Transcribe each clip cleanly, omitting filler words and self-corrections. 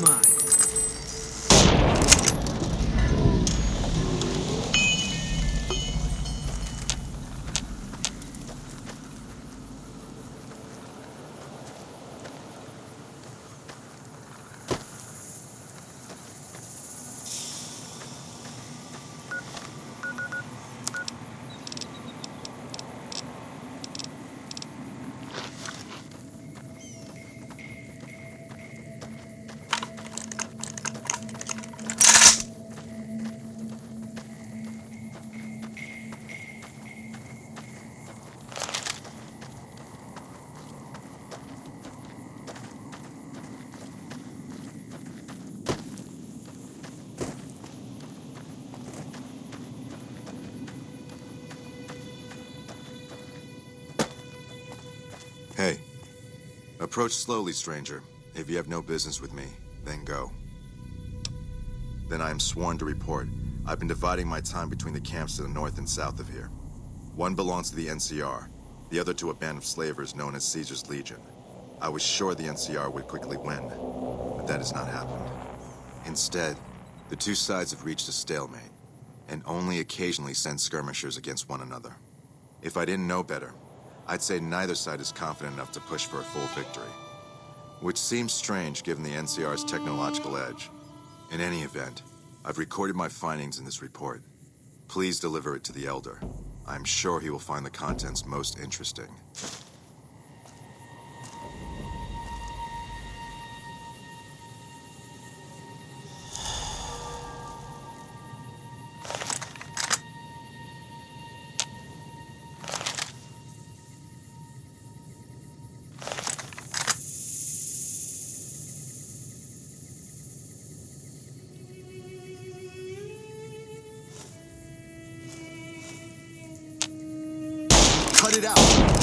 my. Hey, approach slowly, stranger. If you have no business with me, then go. Then I am sworn to report. I've been dividing my time between the camps to the north and south of here. One belongs to the NCR, the other to a band of slavers known as Caesar's Legion. I was sure the NCR would quickly win, but that has not happened. Instead, the two sides have reached a stalemate, and only occasionally send skirmishers against one another. If I didn't know better, I'd say neither side is confident enough to push for a full victory. Which seems strange given the NCR's technological edge. In any event, I've recorded my findings in this report. Please deliver it to the Elder. I'm sure he will find the contents most interesting. Cut it out!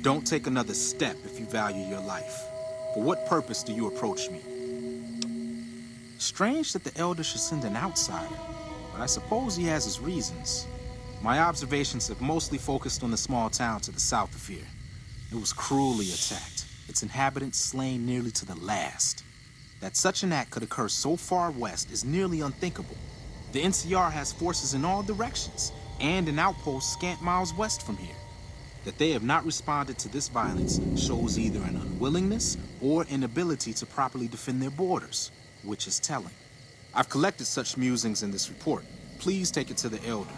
Don't take another step if you value your life. For what purpose do you approach me? Strange that the Elder should send an outsider, but I suppose he has his reasons. My observations have mostly focused on the small town to the south of here. It was cruelly attacked, its inhabitants slain nearly to the last. That such an act could occur so far west is nearly unthinkable. The NCR has forces in all directions, and an outpost scant miles west from here. That they have not responded to this violence shows either an unwillingness or inability to properly defend their borders, which is telling. I've collected such musings in this report. Please take it to the Elder.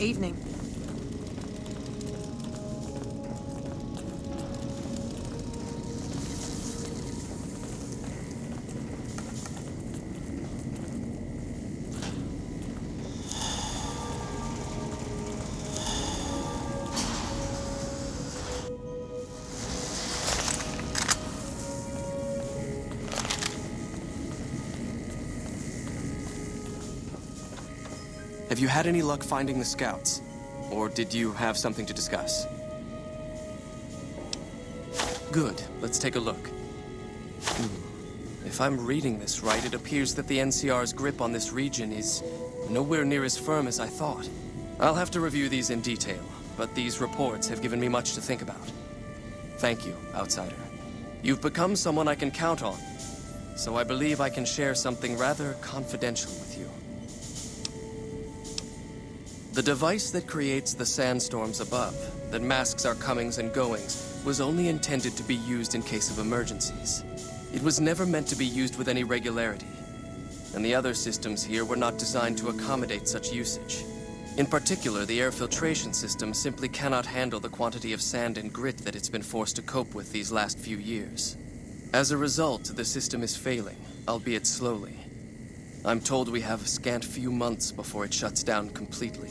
Evening. Have you had any luck finding the scouts? Or did you have something to discuss? Good. Let's take a look. If I'm reading this right, it appears that the NCR's grip on this region is nowhere near as firm as I thought. I'll have to review these in detail, but these reports have given me much to think about. Thank you, Outsider. You've become someone I can count on, so I believe I can share something rather confidential with you. The device that creates the sandstorms above, that masks our comings and goings, was only intended to be used in case of emergencies. It was never meant to be used with any regularity, and the other systems here were not designed to accommodate such usage. In particular, the air filtration system simply cannot handle the quantity of sand and grit that it's been forced to cope with these last few years. As a result, the system is failing, albeit slowly. I'm told we have a scant few months before it shuts down completely.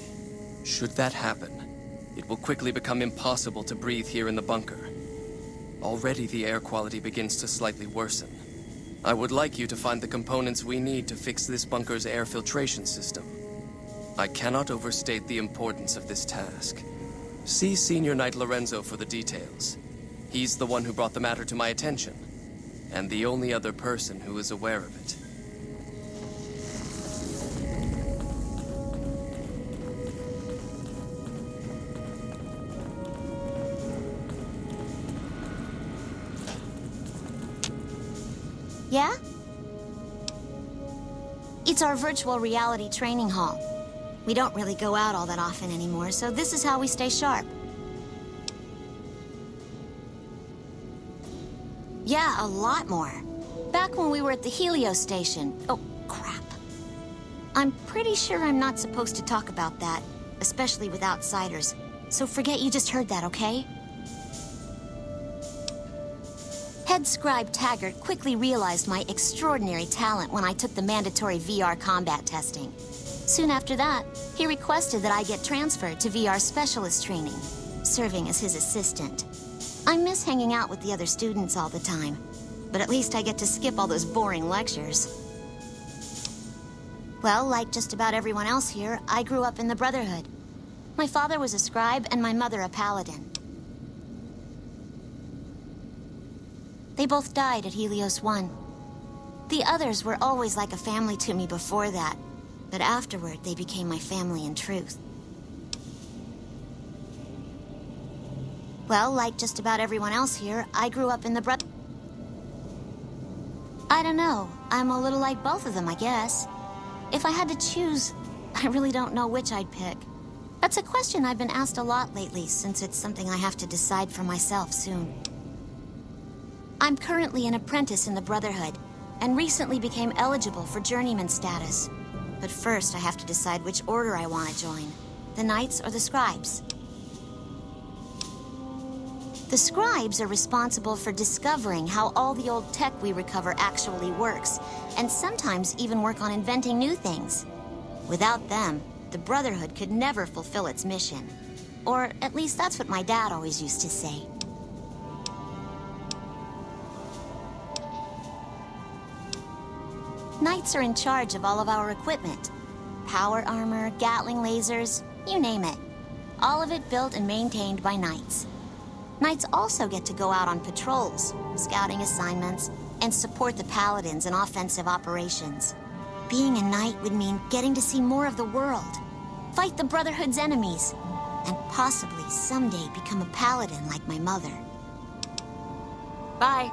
Should that happen, it will quickly become impossible to breathe here in the bunker. Already the air quality begins to slightly worsen. I would like you to find the components we need to fix this bunker's air filtration system. I cannot overstate the importance of this task. See Senior Knight Lorenzo for the details. He's the one who brought the matter to my attention, and the only other person who is aware of it. Yeah? It's our virtual reality training hall. We don't really go out all that often anymore, so this is how we stay sharp. Yeah, a lot more. Back when we were at the Helio station. Oh, crap. I'm pretty sure I'm not supposed to talk about that, especially with outsiders. So forget you just heard that, okay? Head Scribe Taggart quickly realized my extraordinary talent when I took the mandatory VR combat testing. Soon after that, he requested that I get transferred to VR specialist training, serving as his assistant. I miss hanging out with the other students all the time. But at least I get to skip all those boring lectures. Well, like just about everyone else here, I grew up in the Brotherhood. My father was a scribe and my mother a paladin. They both died at Helios 1. The others were always like a family to me before that, but afterward they became my family in truth. Well, like just about everyone else here, I grew up in the I don't know. I'm a little like both of them, I guess. If I had to choose, I really don't know which I'd pick. That's a question I've been asked a lot lately, since it's something I have to decide for myself soon. I'm currently an apprentice in the Brotherhood, and recently became eligible for journeyman status. But first, I have to decide which order I want to join, the Knights or the Scribes. The Scribes are responsible for discovering how all the old tech we recover actually works, and sometimes even work on inventing new things. Without them, the Brotherhood could never fulfill its mission. Or at least that's what my dad always used to say. Knights are in charge of all of our equipment. Power armor, Gatling lasers, you name it. All of it built and maintained by Knights. Knights also get to go out on patrols, scouting assignments, and support the Paladins in offensive operations. Being a Knight would mean getting to see more of the world, fight the Brotherhood's enemies, and possibly someday become a Paladin like my mother. Bye.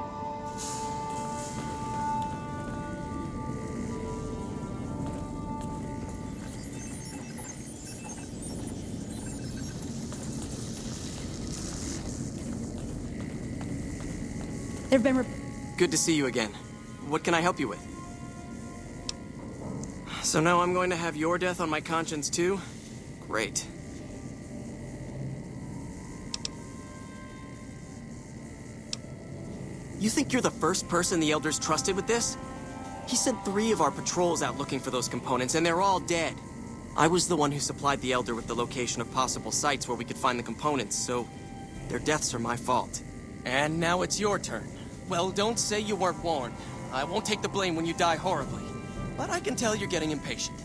There've been Good to see you again. What can I help you with? So now I'm going to have your death on my conscience too? Great. You think you're the first person the Elders trusted with this? He sent 3 of our patrols out looking for those components, and they're all dead. I was the one who supplied the Elder with the location of possible sites where we could find the components, so their deaths are my fault. And now it's your turn. Well, don't say you weren't warned. I won't take the blame when you die horribly. But I can tell you're getting impatient.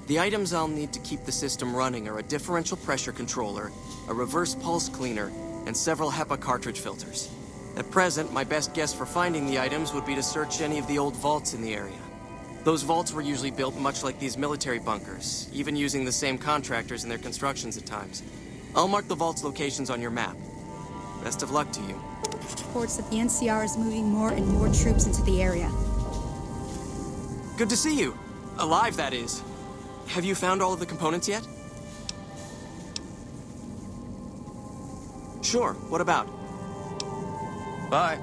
The items I'll need to keep the system running are a differential pressure controller, a reverse pulse cleaner, and several HEPA cartridge filters. At present, my best guess for finding the items would be to search any of the old vaults in the area. Those vaults were usually built much like these military bunkers, even using the same contractors in their constructions at times. I'll mark the vault's locations on your map. Best of luck to you. reports that the NCR is moving more and more troops into the area. Good to see you. Alive, that is. Have you found all of the components yet? Sure, what about? Bye.